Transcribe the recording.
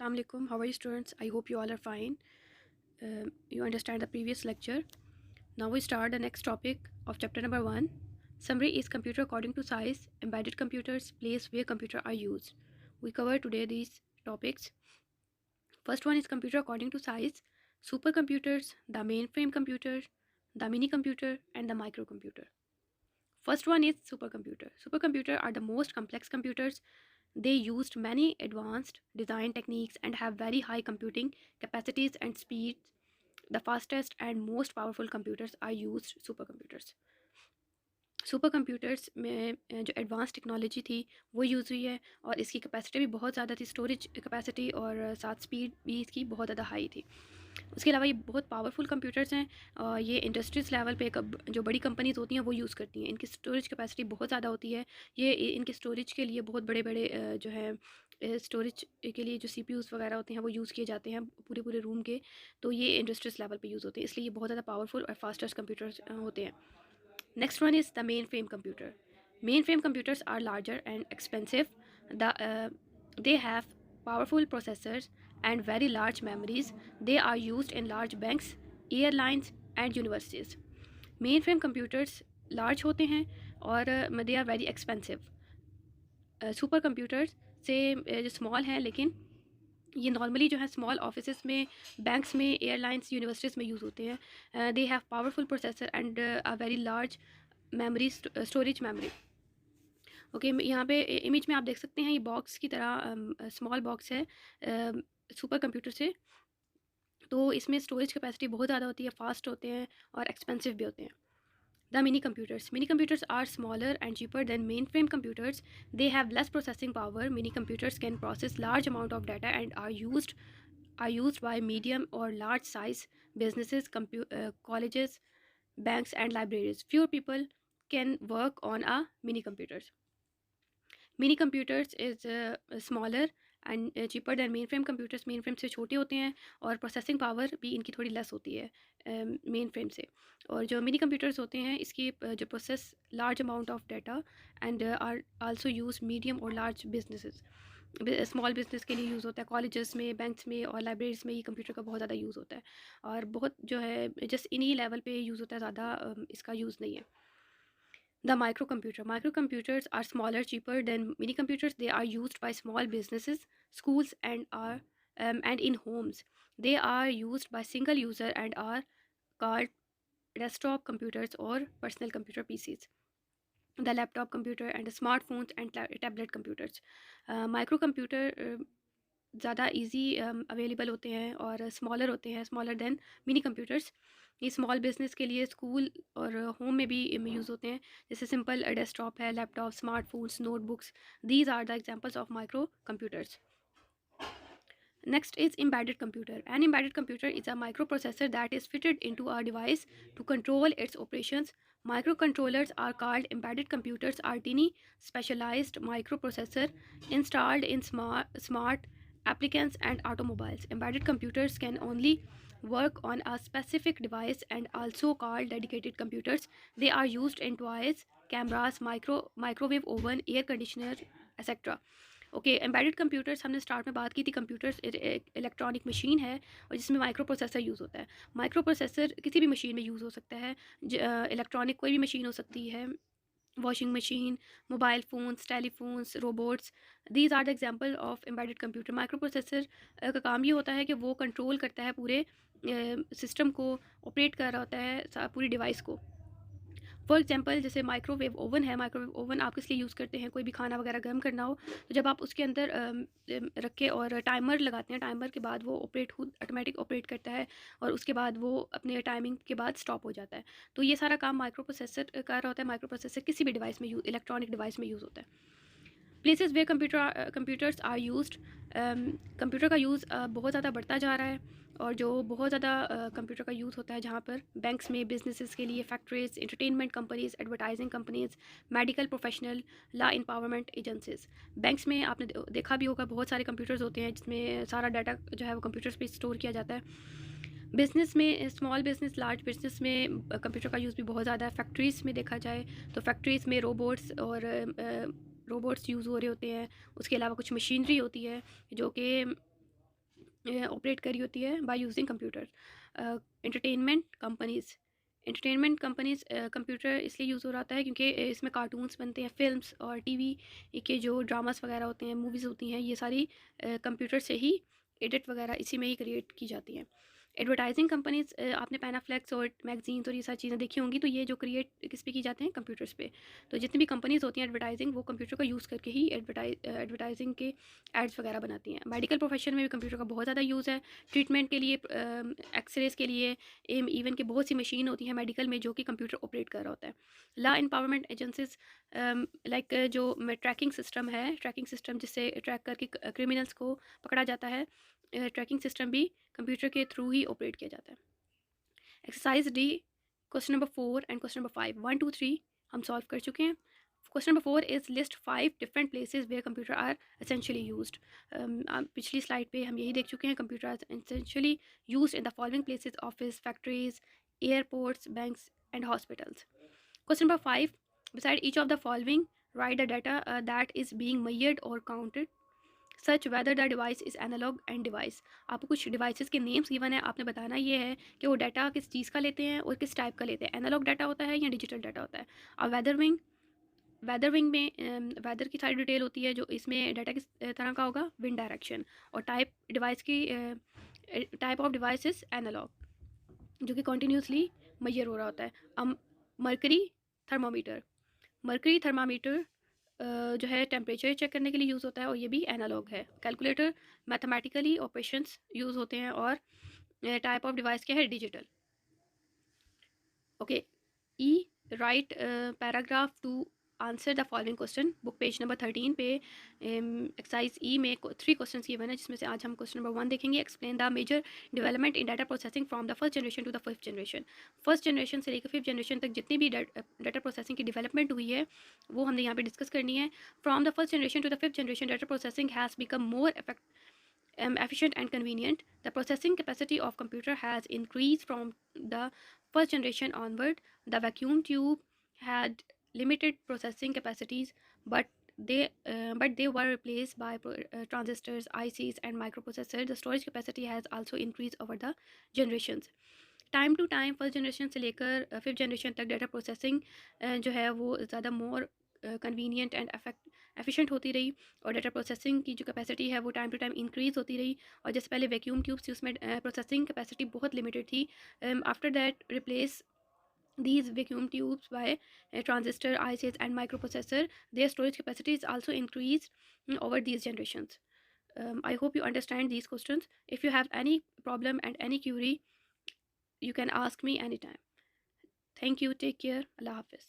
Assalamu alaikum. How are you, students? I hope you all are fine. You understand the previous lecture. Now we start the next topic of chapter number 1. Summary is computer according to size, embedded computers, place where computers are used. We cover today these topics. First one is computer according to size, supercomputers, the mainframe computer, the mini computer, and the microcomputer. First one is supercomputer. Supercomputer are the most complex computers. They used many advanced design techniques and have very high computing capacities and speeds. The fastest and most powerful computers are used supercomputers. Super computers में जो advance technology थी वो use हुई है और इसकी capacity भी बहुत ज़्यादा थी, स्टोरेज कैपेसिटी और साथ स्पीड भी इसकी बहुत ज़्यादा हाई थी। उसके अलावा ये बहुत पावरफुल कंप्यूटर्स हैं और ये इंडस्ट्रीज लेवल पे जो बड़ी कंपनीज होती हैं वो यूज़ करती हैं। इनकी स्टोरेज कैपेसिटी बहुत ज़्यादा होती है। ये इनके स्टोरेज के लिए बहुत बड़े बड़े जो है स्टोरेज के लिए जो CPUs वगैरह होते हैं वो यूज़ किए जाते हैं पूरे पूरे रूम के। तो ये इंडस्ट्रीज लेवल पे यूज़ होते हैं, इसलिए ये बहुत ज़्यादा पावरफुल और फास्टेस्ट कंप्यूटर्स होते हैं। Next one is the mainframe computer. Mainframe computers are larger and expensive. They have powerful processors and very large memories. They are used in large banks, airlines and universities. Mainframe computers large होते हैं और they are very expensive. Super computers से जो small हैं, लेकिन ये normally जो है स्मॉल ऑफिसेस में, बैंक्स में, एयरलाइंस, यूनिवर्सिटीज़ में यूज़ होते हैं। They have powerful processor and a very large memory, storage memory. Okay, यहाँ पे इमेज में आप देख सकते हैं ये बॉक्स की तरह स्मॉल बॉक्स है सुपर कंप्यूटर से। तो इसमें स्टोरेज कैपेसिटी बहुत ज़्यादा होती है, फास्ट होते हैं और एक्सपेंसिव भी होते हैं। The mini computers. Mini computers are smaller and cheaper than mainframe computers. They have less processing power. Mini computers can process large amount of data and are used by medium or large size businesses, colleges, banks, and libraries. Fewer people can work on a mini computers. Mini computers is smaller and cheaper then main frame computers. Main frame से छोटे होते हैं और processing power भी इनकी थोड़ी less होती है मेन फ्रेम से। और जो मिनी कंप्यूटर्स होते हैं इसकी जो process large amount of data and are also use medium और लार्ज बिजनेसेस। स्मॉल बिजनेस के लिए यूज़ होता है, कॉलेजेस में, बैंक्स में और लाइब्रेरीज में ये कंप्यूटर का बहुत ज़्यादा यूज़ होता है और बहुत जो है जस्ट इन्हीं लेवल पे यूज़ होता है, ज़्यादा इसका यूज़ नहीं है। The microcomputer. Microcomputers are smaller, cheaper than mini computers. They are used by small businesses, schools, and in homes. They are used by single user and are called desktop computers or personal computer PCs. The laptop computer and the smartphones and tablet computers. Microcomputer ज़्यादा easy available होते हैं और smaller होते हैं, smaller than mini computers. ये small business के लिए, school और होम में भी यूज़ होते हैं, जैसे सिंपल डेस्कटॉप है, laptop, smartphones, notebooks. These are the examples of microcomputers. Next is embedded computer. An embedded computer is a microprocessor that is fitted into a device to control its operations. Microcontrollers are called embedded computers, are tiny specialized microprocessor installed in smart applicants and automobiles. Embedded computers can only work on a specific device and also called dedicated computers. They are used in toys, cameras, microwave oven, air conditioner, etc. Okay, embedded computers हमने start में बात की थी। Computers electronic machine है और जिसमें micro processor use होता है। माइक्रो प्रोसेसर किसी भी मशीन में यूज़ हो सकता है। इलेक्ट्रॉनिक कोई भी मशीन हो सकती है, washing machine, mobile phones, telephones, robots. These are the example of embedded computer. Microprocessor का काम ये होता है कि वो कंट्रोल करता है पूरे सिस्टम को, ऑपरेट कर रहा होता है पूरी डिवाइस को। फॉर एग्जांपल जैसे माइक्रोवेव ओवन है। माइक्रोवेव ओवन आप किस लिए यूज़ करते हैं, कोई भी खाना वगैरह गर्म करना हो तो जब आप उसके अंदर रख के और टाइमर लगाते हैं, टाइमर के बाद वो खुद ऑटोमेटिक ऑपरेट करता है और उसके बाद वो अपने टाइमिंग के बाद स्टॉप हो जाता है। तो ये सारा काम माइक्रो प्रोसेसर कर रहा होता है। माइक्रो प्रोसेसर किसी भी डिवाइस में इलेक्ट्रॉनिक डिवाइस में यूज़ होता है। Places where computers are used. Computer का यूज़ बहुत ज़्यादा बढ़ता जा रहा है और जो बहुत ज़्यादा कंप्यूटर का यूज़ होता है जहाँ पर बैंक्स में, बिजनेसेस के लिए, factories, entertainment companies, advertising companies, medical professional, law empowerment agencies. Banks में आपने देखा भी होगा बहुत सारे कंप्यूटर्स होते हैं जिसमें सारा डाटा जो है वो कंप्यूटर्स पे स्टोर किया जाता है। बिज़नेस में, स्मॉल बिज़नेस, लार्ज बिज़नेस में कंप्यूटर का यूज़ भी बहुत ज़्यादा है। फैक्ट्रीज़ में देखा जाए तो फैक्ट्रीज़ में रोबोट्स यूज़ हो रहे होते हैं। उसके अलावा कुछ मशीनरी होती है जो कि ऑपरेट करी होती है by using computer. Entertainment companies computer इसलिए यूज़ हो रहा है क्योंकि इसमें कार्टून्स बनते हैं, फिल्म्स और टीवी के जो ड्रामास वगैरह होते हैं, मूवीज़ होती हैं, ये सारी कंप्यूटर से ही एडिट वगैरह इसी में ही क्रिएट की जाती हैं। एडवर्टाइजिंग कंपनीज, आपने पैनाफ्लेक्स और मैगजीन्स और ये सारी चीज़ें देखी होंगी, तो ये जो क्रिएट किस पे की जाते हैं, कंप्यूटर्स पे। तो जितनी भी कंपनीज होती हैं एडवर्टाइजिंग, वो कंप्यूटर का यूज़ करके ही एडवर्टाइजिंग के एड्स वगैरह बनाती हैं। मेडिकल प्रोफेशन में भी कंप्यूटर का बहुत ज़्यादा यूज़ है, ट्रीटमेंट के लिए, एक्सरेज के लिए, इवन के बहुत सी मशीन होती हैं मेडिकल में जो कि कंप्यूटर ऑपरेट कर रहा होता है। लॉ एम्पावरमेंट एजेंसीज, लाइक जो ट्रैकिंग सिस्टम है, ट्रैकिंग सिस्टम जिससे ट्रैक करके क्रिमिनल्स को पकड़ा जाता है, ट्रैकिंग सिस्टम भी कंप्यूटर के थ्रू ही ऑपरेट किया जाता है। Exercise D, question number 4 and question number 5, 1 2 3 हम सॉल्व कर चुके हैं। Question number 4 is list 5 different places where computer are essentially used. पिछली स्लाइड पे हम यही देख चुके हैं, computer are essentially used in the following places: office, factories, airports, banks and hospitals. Question number 5, beside each of the following write the data that is being measured or counted such whether the device is analog and device. आपको कुछ devices के names given है, आपने बताना ये है कि वो डाटा किस चीज़ का लेते हैं और किस टाइप का लेते हैं, एनालॉग डाटा होता है या डिजिटल डाटा होता है। अब वेदर विंग में वेदर की सारी डिटेल होती है, जो इसमें डाटा किस तरह का होगा, विंड डायरेक्शन। और type of device is analog, जो कि कॉन्टीन्यूसली मेजर हो रहा होता है। अब मर्करी थर्मामीटर, मर्करी थर्मामीटर जो है टेम्परेचर चेक करने के लिए यूज़ होता है और ये भी एनालॉग है। कैलकुलेटर मैथमेटिकली ऑपरेशंस यूज़ होते हैं। और टाइप ऑफ डिवाइस क्या है, digital. Okay, E write paragraph to answer the following question. Book page number 13 पे एक्सरसाइज ई में 3 क्वेश्चन गिवन है, जिसमें से आज हम क्वेश्चन नंबर 1 देखेंगे। Explain the major development in data processing from the first generation to the fifth generation. First generation से लेकर फिफ्थ जनरेशन तक जितनी भी डाटा प्रोसेसिंग की डेवलपमेंट हुई है वो हमने यहाँ पे डिस्कस करनी है। From the first generation to the fifth generation data processing has become more efficient and convenient. The processing capacity of computer has increased from the first generation onward. The vacuum tube had limited processing capacities, but they were replaced by transistors, ICs, and microprocessors. The storage capacity has also increased over the generations. Time to time first generation से लेकर fifth generation तक data processing जो है वो ज़्यादा more convenient and efficient होती रही, और डाटा प्रोसेसिंग की जो कैपेसिटी है वो टाइम टू टाइम इंक्रीज़ होती रही। और जैसे पहले वैक्यूम ट्यूब्स थी, उसमें प्रोसेसिंग कैपेसिटी बहुत लिमिटेड थी। After that replace these vacuum tubes by a transistor, ICs, and microprocessor. Their storage capacity is also increased over these generations. I hope you understand these questions. If you have any problem and any query, you can ask me anytime. Thank you. Take care. Allah Hafiz.